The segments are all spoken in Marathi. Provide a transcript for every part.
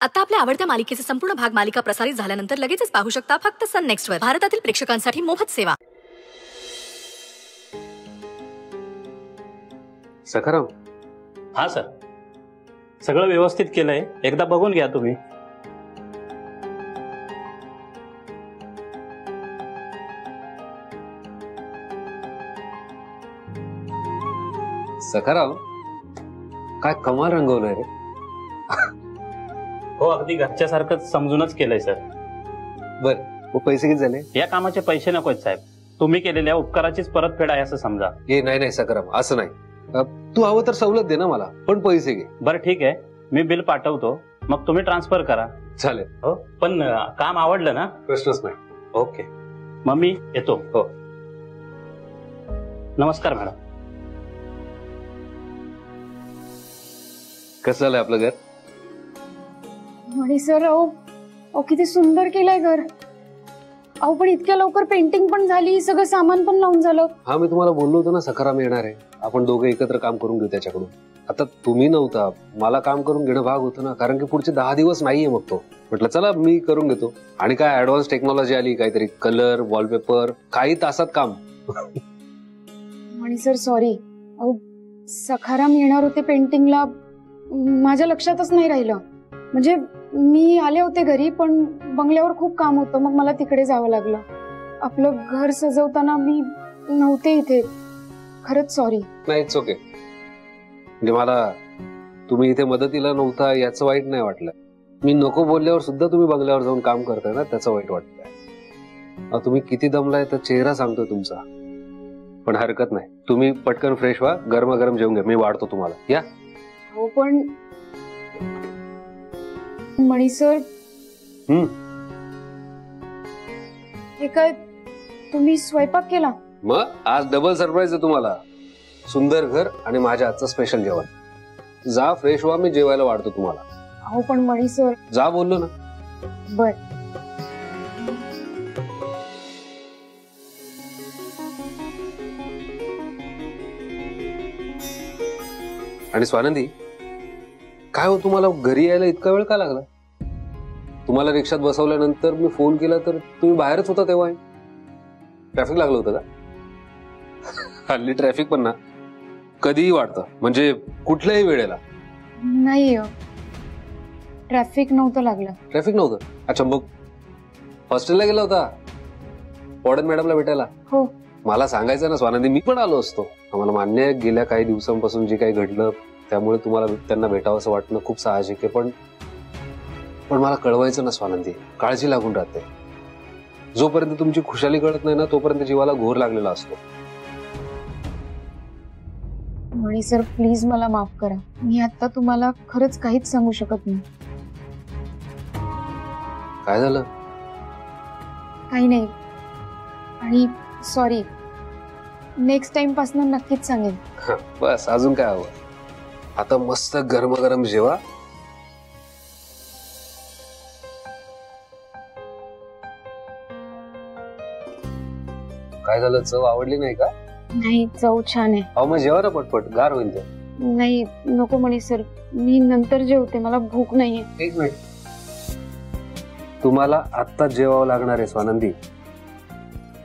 आता आपल्या आवडत्या मालिकेचे संपूर्ण भाग मालिका प्रसारित झाल्यानंतर लगेचच पाहू शकता फक्त सन नेक्स्ट वर. भारतातील प्रेक्षकांसाठी मोफत सेवा. सखाराम. हा सर, सगळं व्यवस्थित केलंय, एकदा बघून घ्या तुम्ही. सखाराम, काय कमाल रंगवलंय रे. हो, अगदी घरच्यासारखंच समजूनच केलंय सर. बर, पैसे किती झाले? या कामाचे पैसे नकोत साहेब, तुम्ही केलेल्या उपकाराचीच परतफेड आहे असं समजा. हे नाही सखाराम, असं नाही. तू हवं तर सवलत दे ना मला, पण पैसे घे. बरं ठीक आहे, मी बिल पाठवतो, मग तुम्ही ट्रान्सफर करा. चालेल. हो, पण काम आवडलं ना? प्रश्नच नाही. ओके, मग मी येतो. हो. नमस्कार मॅडम. कसं झालंय आपलं घर? आणि सर, अहो किती सुंदर केलंय घर. अहो पण इतक्या लवकर पेंटिंग पण झाली, सगळं सामान पण लावून झालं. हा, मी तुम्हाला बोललो होतो ना सखाराम येणार आहे, आपण दोघे एकत्र काम करून घेऊ त्याच्याकडून. आता तुम्ही नव्हता, मला काम करून घेणं भाग होतं ना, कारण की पुढचे 10 दिवस नाहीये. मग तो म्हटलं चला मी करून घेतो. आणि काय ऍडव्हान्स टेक्नॉलॉजी आली, काहीतरी कलर, वॉलपेपर, काही तासात काम. आणि सर सॉरी, अहो सखाराम येणार होते पेंटिंगला, माझ्या लक्षातच नाही राहिलं. म्हणजे मी आले होते घरी, पण बंगल्यावर खूप काम होतं, मग मला तिकडे जावं लागलं. आपलं घर सजवताना मी नव्हते इथे, खरंच सॉरी. नाही, इट्स ओके. म्हणजे मला तुम्ही इथे मदतीला नव्हता याचं वाईट नाही वाटलं. मी नको बोलल्यावर सुद्धा तुम्ही बंगल्यावर जाऊन काम करताय ना, त्याचं वाईट वाटतंय. तुम्ही किती दमलाय तर चेहरा सांगतोय तुमचा. पण हरकत नाही, तुम्ही पटकन फ्रेश व्हा, गरमागरम जेवून घ्या, मी वाढतो तुम्हाला. या. हो पण मणी सर, हे काय तुम्ही स्वयंपाक केला? मग आज डबल सरप्राईज आहे तुम्हाला. सुंदर घर आणि माझ्या आजचं स्पेशल जेवण. जा फ्रेश व्हा, मी जेवायला वाढतो तुम्हाला. हो पण मणी सर. जा बोललो ना. बर. आणि स्वानंदी, काय हो तुम्हाला घरी यायला इतका वेळ का लागला? तुम्हाला रिक्षात बसवल्यानंतर मी फोन केला तर तुम्ही बाहेरच होता तेव्हा. ट्रॅफिक लागलं होतं का? हल्ली ट्रॅफिक पण ना कधीही वाढतं, म्हणजे कुठल्याही वेळेला. नाही, ट्रॅफिक नव्हतं लागलं. ट्रॅफिक नव्हतं? अच्छा, मग हॉस्टेलला गेला होता वॉर्डन मॅडमला भेटायला? हो. मला सांगायचं ना स्वानंदी, मी पण आलो असतो. आम्हाला मान्य आहे, गेल्या काही दिवसांपासून जे काही घडलं त्यामुळे तुम्हाला त्यांना भेटावं असं वाटणं खूप साहजिक आहे. पण मला कळवायचं ना स्वानंदी, काळजी लागून राहते. जोपर्यंत तुमची खुशाली कळत नाही ना, तोपर्यंत जीवाला घोर लागलेला असतो. मणी सर, प्लीज मला माफ करा. मी आता तुम्हाला खरंच काहीच सांगू शकत नाही. काय झालं? काही नाही. आणि सॉरी, नेक्स्ट टाइम पासून नक्कीच सांगेन. बस, अजून काय हवं? आता मस्त गरमागरम जेवा. काय झालं, चव आवडली नाही का? नाही, चव छान आहे. अहो मग जेवा ना पटपट, गार होईल ते. नाही नको मणी सर, मी नंतर जेवते, मला भूक नाहीये. एक मिनिट, तुम्हाला आत्ता जेवावं लागणार आहे स्वानंदी.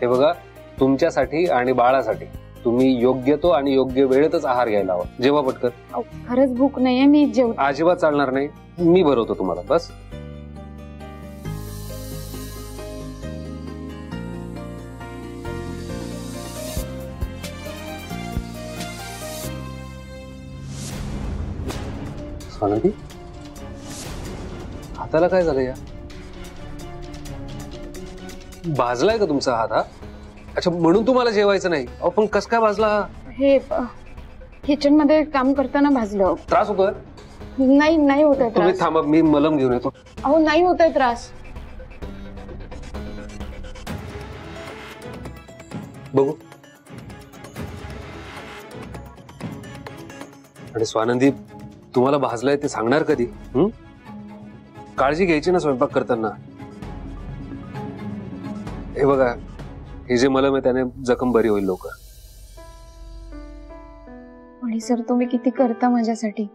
हे बघा, तुमच्यासाठी आणि बाळासाठी तुम्ही योग्य तो आणि योग्य वेळेतच आहार घ्यायला हवा. जेव्हा पटकन. खरंच भूक नाहीये, मी जेवते. अजिबात चालणार नाही, मी भरवतो तुम्हाला. बस. स्वानंदी, हाताला काय झालं या? भाजलाय का तुमचा हात? हा, अच्छा, म्हणून तुम्हाला जेवायचं नाही? पण कस काय भाजला? हे किचन मध्ये काम करताना भाजलं. त्रास होतोय? नाही होतोय त्रास. तुम्ही थांबा, मी मलम घेऊन येतो. अहो नाही होतोय त्रास. बघू. आणि स्वानंदी, तुम्हाला भाजलाय ते सांगणार कधी? काळजी घ्यायची ना स्वयंपाक करताना. हे बघा, हे जे मलम आहे त्याने जखम बरी होईल लवकर. आणि सर, तुम्ही किती करता माझ्यासाठी.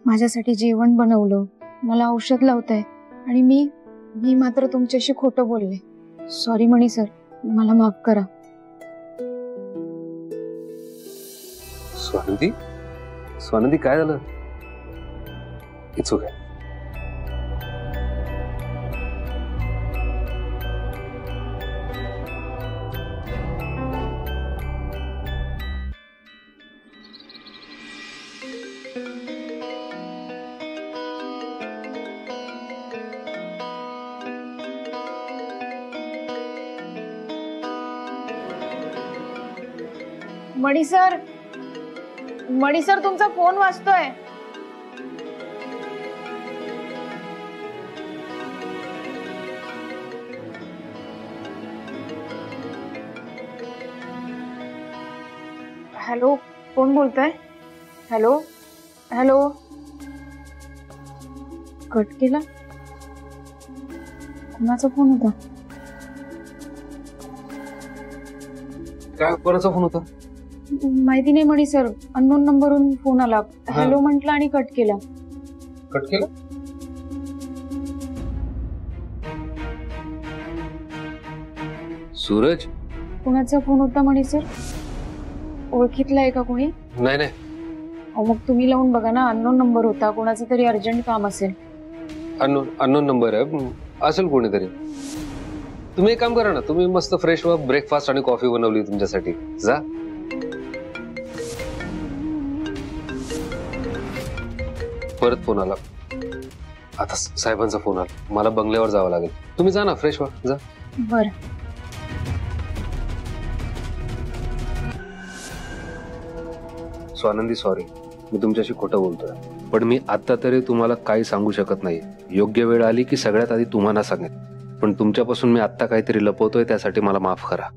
माझ्यासाठी जेवण बनवलं, मला औषध लावताय आणि मी मात्र तुमच्याशी खोटं बोलले. सॉरी मणी सर, मला माफ करा. स्वानंदी, स्वानंदी काय झालं? It's okay. मणी सर तुमचा फोन वाजतोय. हॅलो, कोण बोलतोय? Hello hello. कट केला. कोणाचा फोन होता? काय कोणाचा फोन होता? माहिती नाही मणी सर, अननोन नंबरवरून फोन आला. हॅलो म्हटलं आणि कट केला. कट केला? सूरज? कोणाचा फोन होता मणी सर? ओळखीतला आहे का कोणी? नाही नाही. मग तुम्ही लावून बघा ना, अननोन नंबर होता, कोणाचं तरी अर्जंट काम असेल. अननोन नंबर आहे, असेल कोणीतरी. तुम्ही एक काम करा ना, तुम्ही मस्त फ्रेश व्हा, ब्रेकफास्ट आणि कॉफी बनवली तुमच्यासाठी, जा. परत फोन आला. आता साहेबांचा फोन आला, मला बंगल्यावर जावं लागेल. तुम्ही जा ना, फ्रेश व्हा, जा. बर. स्वानंदी सॉरी, मी तुमच्याशी खोटं बोलतोय, पण मी आता तरी तुम्हाला काही सांगू शकत नाही. योग्य वेळ आली की सगळ्यात आधी तुम्हाला सांगेन, पण तुमच्यापासून मी आता काहीतरी लपवतोय, त्यासाठी मला माफ करा.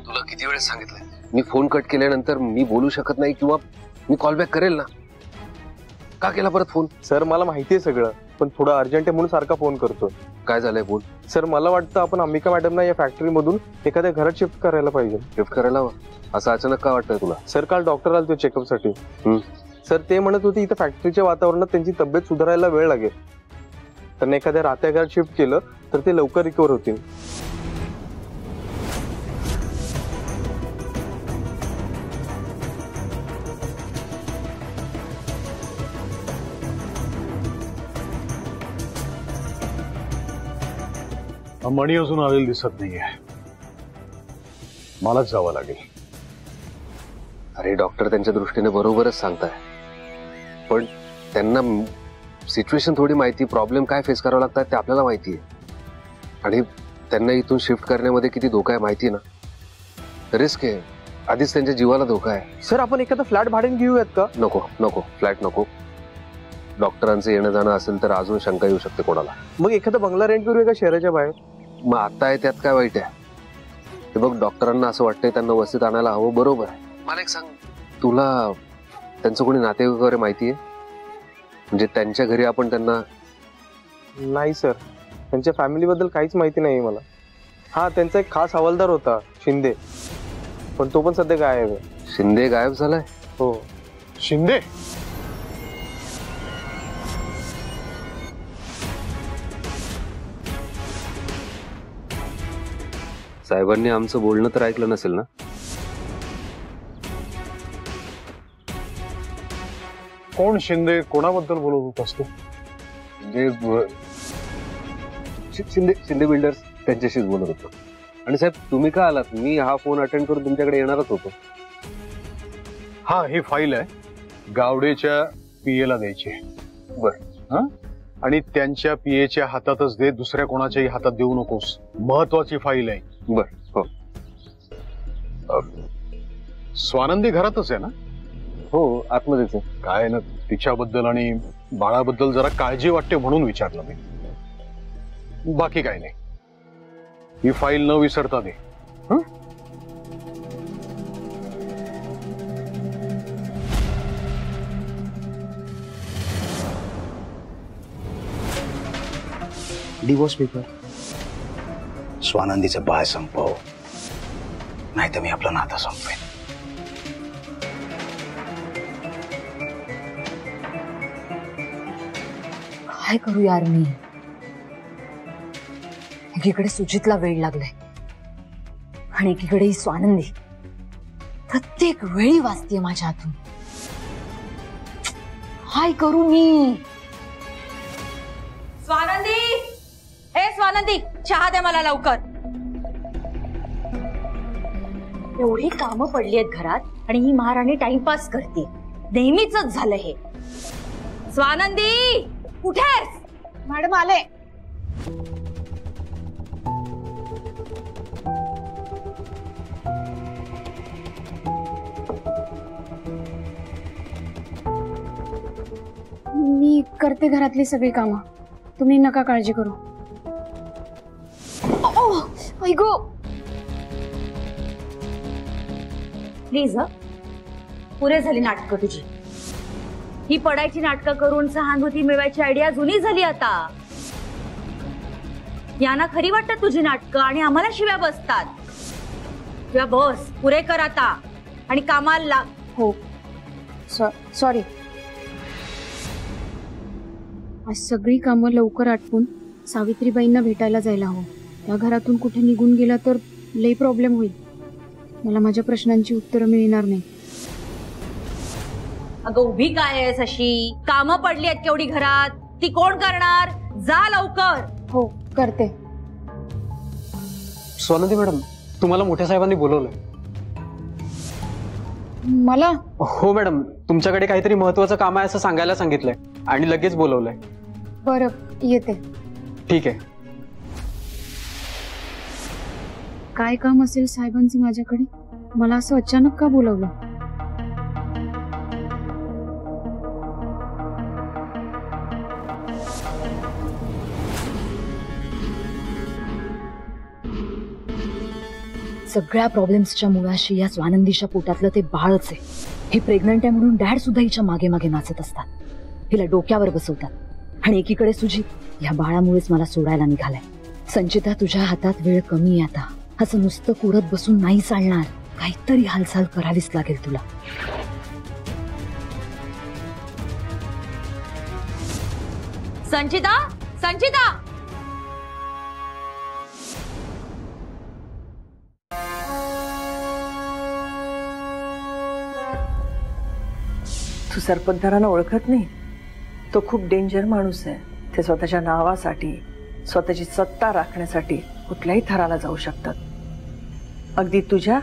तुला किती वेळेस सांगितलंय, मी फोन कट केल्यानंतर मी बोलू शकत नाही किंवा मी कॉल बॅक करेल ना. का केला परत फोन? सर मला माहिती आहे सगळं, पण थोडं अर्जंट आहे म्हणून सारखा फोन करतो. काय झालंय बोल. सर मला वाटतं आपण अंबिका मॅडमना या फॅक्टरीमधून एखाद्या घरात शिफ्ट करायला पाहिजे. शिफ्ट करायला हवं असं अचानक का वाटतंय तुला? सर काल डॉक्टर आले होते चेकअपसाठी. सर ते म्हणत होते इथं फॅक्टरीच्या वातावरणात त्यांची तब्येत सुधारायला वेळ लागेल. त्यांना एखाद्या राहत्या घरात शिफ्ट केलं तर ते लवकर रिकवर होतील. मणी अजून आलेली दिसत नाहीये, मलाच जावं लागेल. अरे डॉक्टर त्यांच्या दृष्टीने बरोबरच सांगताय, पण त्यांना सिच्युएशन थोडी माहिती, प्रॉब्लेम काय फेस करावं लागतात ते आपल्याला माहिती आहे. आणि त्यांना इथून शिफ्ट करण्यामध्ये किती धोका आहे माहिती आहे ना. रिस्क आहे, आधीच त्यांच्या जीवाला धोका आहे. सर आपण एखादा फ्लॅट भाड्याने घेऊयात का? नको नको, फ्लॅट नको. डॉक्टरांचं येणं जाणं असेल तर अजून शंका येऊ शकते कोणाला. मग एखादा बंगला रेंट करूया का शहराच्या बाहेर? मग आता आहे त्यात काय वाईट आहे? ते बघ, डॉक्टरांना असं वाटतंय त्यांना वस्तीत आणायला हवं, बरोबर आहे. मला एक सांग, तुला त्यांचं कोणी नातेवाईक वगैरे माहिती आहे? म्हणजे त्यांच्या घरी आपण त्यांना? नाही सर, त्यांच्या फॅमिली बद्दल काहीच माहिती नाही मला. हा, त्यांचा एक खास हवालदार होता शिंदे, पण तो पण सध्या गायब आहे. शिंदे गायब झालाय? हो. शिंदे? साहेबांनी आमचं बोलणं तर ऐकलं नसेल ना? कोण शिंदे? कोणाबद्दल बोलत होतास तू? म्हणजे शिंदे बिल्डर्स, त्यांच्याशीच बोलत होतो. आणि साहेब तुम्ही का आलात? मी हा फोन अटेंड करून तुमच्याकडे येणारच होतो. हा, ही फाईल आहे, गावडेच्या पीएला द्यायची. बर. हा, आणि त्यांच्या पीएच्या हातातच दे, दुसऱ्या कोणाच्याही हातात देऊ नकोस. महत्वाची फाईल आहे. बर. हो. स्वानंदी घरातच आहे ना? हो, आतमध्येच आहे. काय ना, तिच्याबद्दल आणि बाळाबद्दल जरा काळजी वाटते म्हणून विचारलं मी, बाकी काय नाही. ही फाईल न विसरता दे. Divorce paper. स्वानंदीचं बाळ संपव, नाही तर मी आपलं नातं संपवेन. काय करू यार मी. एकीकडे सुजितला वेळ लागलाय आणि एकीकडे ही स्वानंदी प्रत्येक वेळी वाचतेय माझ्या हातून. काय करू मी. स्वानंदी, ए स्वानंदी, चहा दे मला लवकर. एवढी कामं पडली आहेत घरात आणि ही महाराणी टाइमपास करते. नेहमीच झालं हे. स्वानंदी कुठे आहेस? मॅडम आले. मी करते घरातली सगळी कामं, तुम्ही नका काळजी करू. ऐगो प्लीज पुरे झाली नाटकं तुझी. ही पडायची नाटकं करून सहानुभूती मिळवायची आयडिया जुनी झाली आता. यांना खरी वाटतात तुझी नाटकं आणि आम्हाला शिव्या बसतात. शिव्या बस, पुरे कर आता आणि कामाला लाग. हो सॉरी. आज सगळी कामं लवकर आटपून सावित्रीबाईंना भेटायला जायला हवं. त्या घरातून कुठे निघून गेला तर लई प्रॉब्लेम होईल. मला माझ्या प्रश्नांची उत्तरं मिळणार नाही. अगं उभी काय आहेस अशी? कामं पडली आहेत केवढी घरात, ती कोण करणार? जा लवकर. हो करते. स्वानंदी मॅडम, तुम्हाला मोठ्या साहेबांनी बोलवलंय. मला? हो मॅडम, तुमच्याकडे काहीतरी महत्वाचं काम आहे असं सांगायला सांगितलंय आणि लगेच बोलवलंय. बरं येते. ठीक आहे. काय काम असेल साहेबांचं माझ्याकडे? मला असं अचानक का बोलवलं? सगळ्या प्रॉब्लेम्सच्या मुळाशी या स्वानंदीच्या पोटातलं ते बाळच आहे. ही प्रेग्नंट आहे म्हणून डॅड सुद्धा हिच्या मागे मागे नाचत असतात. हिला डोक्यावर बसवतात आणि एकीकडे सुजित या बाळामुळेच मला सोडायला निघालाय. संचिता, तुझ्या हातात वेळ कमी आहे आता. असं नुसतं कुरत बसून नाही चालणार. काहीतरी हालचाल करावीच लागेल तुला. संचिता, संचिता. तू सरपंचांना ओळखत नाही? तो खूप डेंजर माणूस आहे. ते स्वतःच्या नावासाठी, स्वतःची सत्ता राखण्यासाठी कुठल्याही थराला जाऊ शकतात. अगदी तुझ्या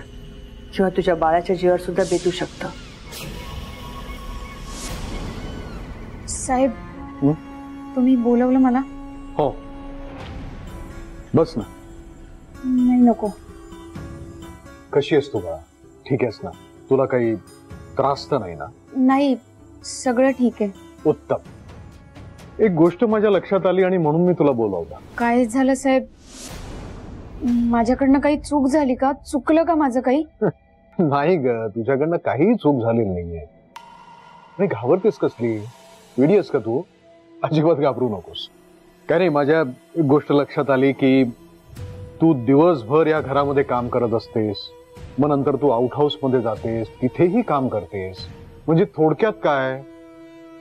किंवा तुझ्या बाळाच्या जीवावर सुद्धा बेतू शकतं. साहेब, तुम्ही बोलवलं मला? हो, बस ना. नाही नको. कशी आहेस तू बाळा? ठीक आहेस ना? तुला काही त्रास तर नाही ना? नाही, सगळं ठीक आहे. उत्तम. एक गोष्ट माझ्या लक्षात आली आणि म्हणून मी तुला बोलावलं. काय झालं साहेब? माझ्याकडनं काही चूक झाली का? चुकलं का माझं काही? नाही ग, तुझ्याकडनं काहीही चूक झालेली नाहीये. नाही, घाबरतेस कसली? वेडी आहेस का तू? अजिबात घाबरू नकोस. काय नाही, माझ्या एक गोष्ट लक्षात आली की तू दिवसभर या घरामध्ये काम करत असतेस, मग नंतर तू आउट हाऊस मध्ये जातेस, तिथेही काम करतेस. म्हणजे थोडक्यात काय,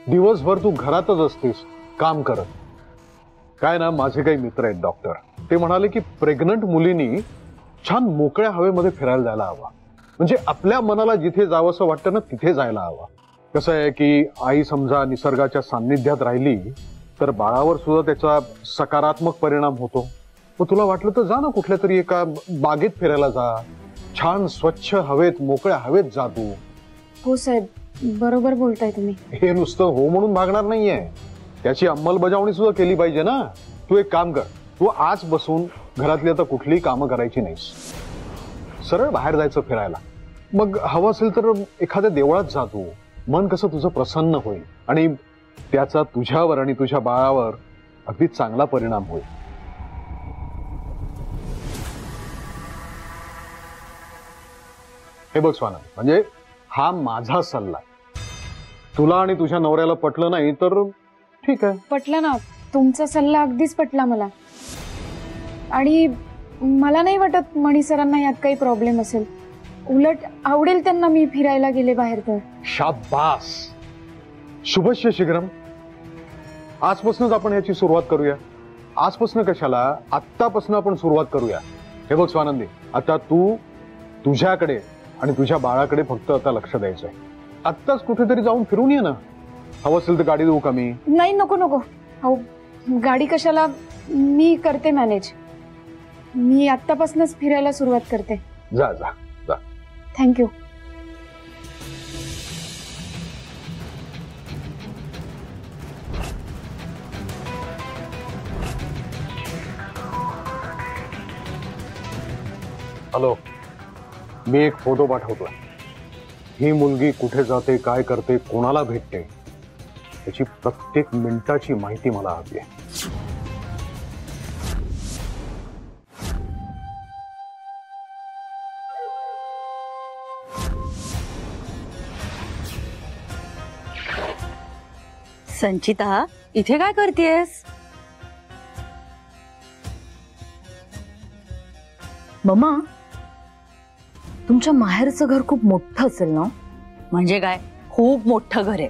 दिवसभर तू घरातच असतेस काम करत. काय ना, माझे काही मित्र आहेत डॉक्टर, ते म्हणाले की प्रेग्नंट मुलींनी छान मोकळ्या हवेमध्ये फिरायला जायला हवा. म्हणजे आपल्या मनाला जिथे जावंसं वाटतं ना, तिथे जायला हवा. कसं आहे की आई समजा निसर्गाच्या सान्निध्यात राहिली तर बाळावर सुद्धा त्याचा सकारात्मक परिणाम होतो. मग तुला वाटलं तर जा ना, कुठल्या तरी एका बागेत फिरायला जा. छान स्वच्छ हवेत, मोकळ्या हवेत जा तू. हो साहेब, बरोबर बोलताय तुम्ही. हे नुसतं हो म्हणून भागणार नाहीये, त्याची अंमलबजावणी सुद्धा केली पाहिजे ना. तू एक काम कर, तू आज बसून घरातली आता कुठलीही कामं करायची नाहीस. सरळ बाहेर जायचं फिरायला. मग हवं असेल तर एखाद्या देवळात जा तू. मन कसं तुझं प्रसन्न होईल आणि त्याचा तुझ्यावर आणि तुझ्या बाळावर अगदी चांगला परिणाम होईल. हे बघ स्वानंद, म्हणजे हा माझा सल्ला आहे. तुला आणि तुझ्या नवऱ्याला पटलं नाही तर ठीक आहे. पटलं ना, तुमचा सल्ला अगदीच पटला मला. आणि मला नाही वाटत मणी सरांना यात काही प्रॉब्लेम असेल. उलट आवडेल त्यांना मी फिरायला गेले बाहेर तर. शाबास, शुभस्य शीघ्रम. आजपासूनच आपण याची सुरुवात करूया. आजपासून कशाला, आत्तापासून आपण सुरुवात करूया. हे बघ स्वानंदी, आता तू तुझ्याकडे आणि तुझ्या बाळाकडे फक्त आता लक्ष द्यायचंय. आत्ताच कुठेतरी जाऊन फिरून ये ना. हवं असेल तर गाडी देऊ का मी? नाही, नको नको. अहो गाडी कशाला, मी करते मॅनेज. मी आत्तापासूनच फिरायला सुरुवात करते. जा जा जा. थँक्यू. हॅलो, मी एक फोटो पाठवतोय. ही मुलगी कुठे जाते, काय करते, कोणाला भेटते, त्याची प्रत्येक मिनिटाची माहिती मला हवी आहे. संचिता, इथे काय करतेस? मम्मा, तुमच्या माहेरचं घर खूप मोठं असेल ना? म्हणजे काय, खूप मोठं घर आहे.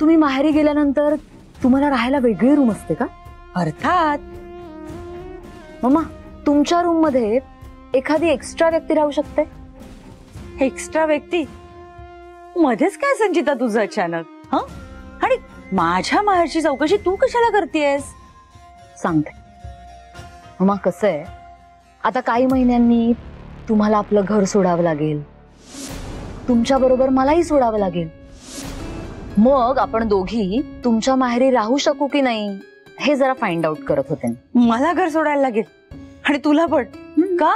तुम्ही माहेरी गेल्यानंतर तुम्हाला राहायला वेगळी रूम असते का? अर्थात. मम्मा, तुमच्या रूम मध्ये एखादी एक्स्ट्रा व्यक्ती राहू शकते? एक्स्ट्रा व्यक्ती? मध्येच काय संचिता तुझं अचानक? हं? आणि माझ्या माहेरची चौकशी तू कशाला करतेस? सांगते. मम्मा, कसं आहे, आता काही महिन्यांनी तुम्हाला आपलं घर सोडावं लागेल. तुमच्या बरोबर मलाही सोडावं लागेल. मग आपण दोघी तुमच्या माहेरी राहू शकू की नाही हे जरा फाइंड आउट करत होते. मला घर सोडायला लागेल आणि तुला पण का?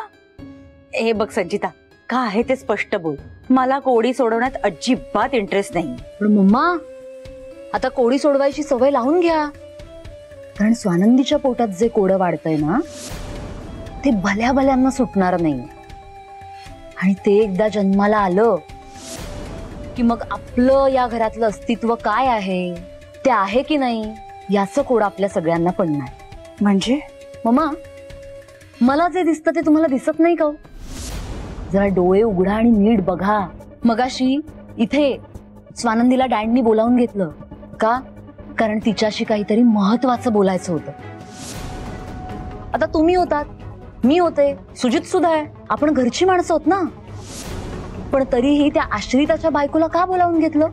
हे बघ संचिता, का आहे ते स्पष्ट बोल. मला कोडी सोडवण्यात अजिबात इंटरेस्ट नाही. पण मम्मा, आता कोडी सोडवायची सवय लावून घ्या. कारण स्वानंदीच्या पोटात जे कोडं वाढतंय ना, ते भल्या भल्यांना सुटणार नाही. आणि ते एकदा जन्माला आलं की मग आपलं या घरातलं अस्तित्व काय आहे, ते आहे की नाही याचं कोड आपल्या सगळ्यांना पडणार. म्हणजे मम्मा, मला जे दिसतं ते तुम्हाला दिसत नाही का? जरा डोळे उघडा आणि नीट बघा. मगाशी इथे स्वानंदीला डॅडनी बोलावून घेतलं का? कारण तिच्याशी काहीतरी महत्वाचं बोलायचं होतं. आता तुम्ही होतात, मी होते, सुजित सुद्धा आहे, आपण घरची माणसं आहोत ना. पण तरीही त्या आश्रिताच्या बायकोला का बोलावून घेतलं?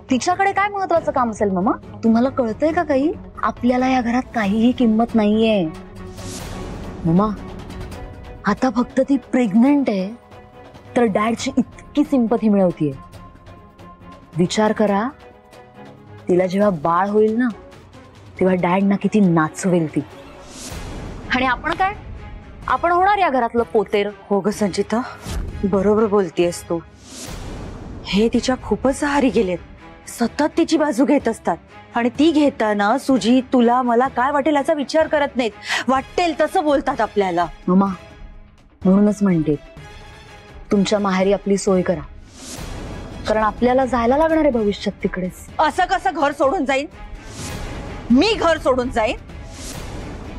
तिच्याकडे काय महत्वाचं काम असेल मम्मा? तुम्हाला कळतंय का काही? आपल्याला या घरात काहीही किंमत नाहीये मम्मा. आता फक्त ती प्रेग्नंट आहे तर डॅडची इतकी सिंपथी मिळवतीये. विचार करा, तिला जेव्हा बाळ होईल ना, तेव्हा डॅड ना किती नाचवेल ती. आणि आपण काय, आपण होणार या घरातलं पोतेर. हो ग संचिता, बरोबर बोलतेस तू. हे तिच्या खूपच आहारी गेलेत. सतत तिची बाजू घेत असतात आणि ती घेताना सुजी तुला मला काय वाटेल याचा विचार करत नाहीत. वाटेल तसं बोलतात आपल्याला. मम्मा, म्हणूनच म्हणते तुमच्या माहेरी आपली सोय करा. कारण आपल्याला जायला लागणार आहे भविष्यात तिकडेच. असं कसं घर सोडून जाईन मी? घर सोडून जाईन?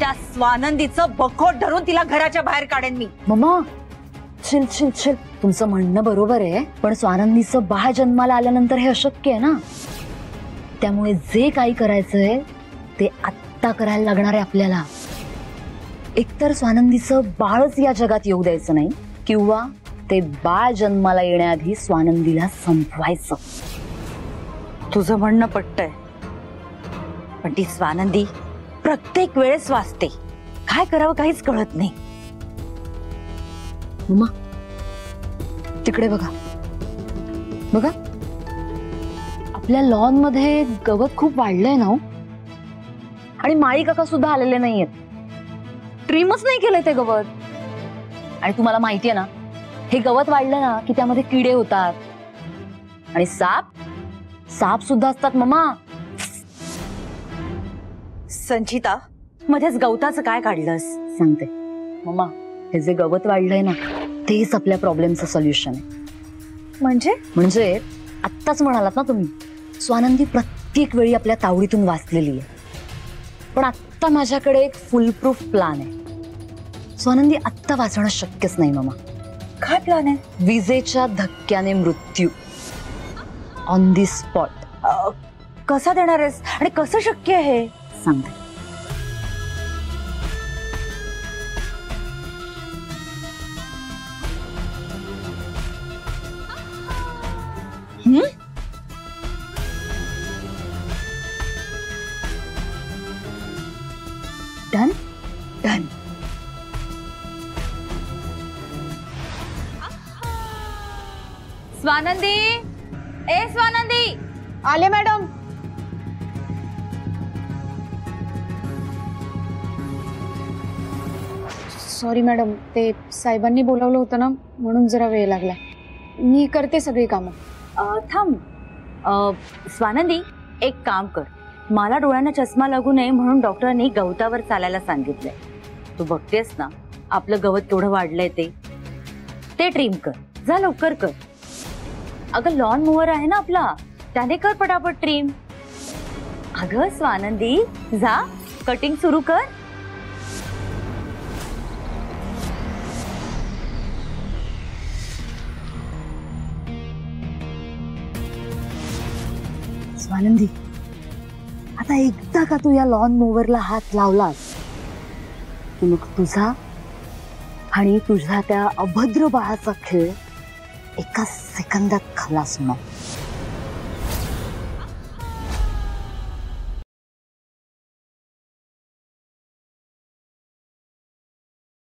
त्या स्वानंदीचं बखोट धरून तिला घराच्या बाहेर काढेन मी. मम्मा, चिल चिल चिल. तुमचं म्हणणं बरोबर आहे, पण स्वानंदीचं बाळ जन्माला आल्यानंतर हे अशक्य आहे ना. त्यामुळे जे काही करायचंय ते आत्ता करायला लागणार आहे आपल्याला. एकतर स्वानंदीचं बाळच या जगात येऊ द्यायचं नाही, किंवा ते बाळ जन्माला येण्याआधी स्वानंदीला संपवायचं. तुझं म्हणणं पटतंय, पण ती स्वानंदी प्रत्येक वेळेस वाचते. काय करावं काहीच कळत नाही. मम्मा, तिकडे बघा बघा, आपल्या लॉन मध्ये गवत खूप वाढलंय ना. आणि माळी काका सुद्धा आलेले नाहीयेत. ट्रिमच नाही केलंय ते गवत. आणि तुम्हाला माहितीये ना, हे गवत वाढलं ना की त्यामध्ये किडे होतात आणि साप सुद्धा असतात मम्मा. संचिता, मध्येच गवताचं काय काढलंस? सांगते मम्मा, हे जे गवत वाढलंय ना, तेच आपल्या प्रॉब्लेमचं सोल्युशन आहे. म्हणजे आत्ताच म्हणालात ना तुम्ही, स्वानंदी प्रत्येक वेळी आपल्या तावडीतून वाचलेली आहे. पण आत्ता माझ्याकडे एक फुल प्रूफ प्लान आहे. स्वानंदी, आत्ता वाचणं शक्यच नाही मामा. काय प्लॅन आहे? विजेच्या धक्क्याने मृत्यू ऑन दी स्पॉट. कसा देणार आहेस आणि कसं शक्य आहे? सांगते. Done done. स्वानंदी, ए स्वानंदी. आले मॅडम. सॉरी मॅडम, ते साहेबांनी बोलावलं होतं ना, म्हणून जरा वेळ लागला. मी करते सगळी कामं. थांब. स्वानंदी, एक काम कर. मला डोळ्यांना चष्मा लागू नये म्हणून डॉक्टरांनी गवतावर चालायला सांगितलंय. तू बघतेस ना आपलं गवत केवढं वाढलंय ते ट्रिम कर. जा लवकर कर. अगं लॉन मूव्हर आहे ना आपला, त्याने कर पटापट ट्रिम. अगं स्वानंदी, जा कटिंग सुरू कर. स्वानंदी, आता एकदा का तू या लॉन मूव्हरला हात लावलास की मग तुझा आणि तुझ्या त्या अभद्र बाळाचा खेळ एका सेकंदात खलास होणार.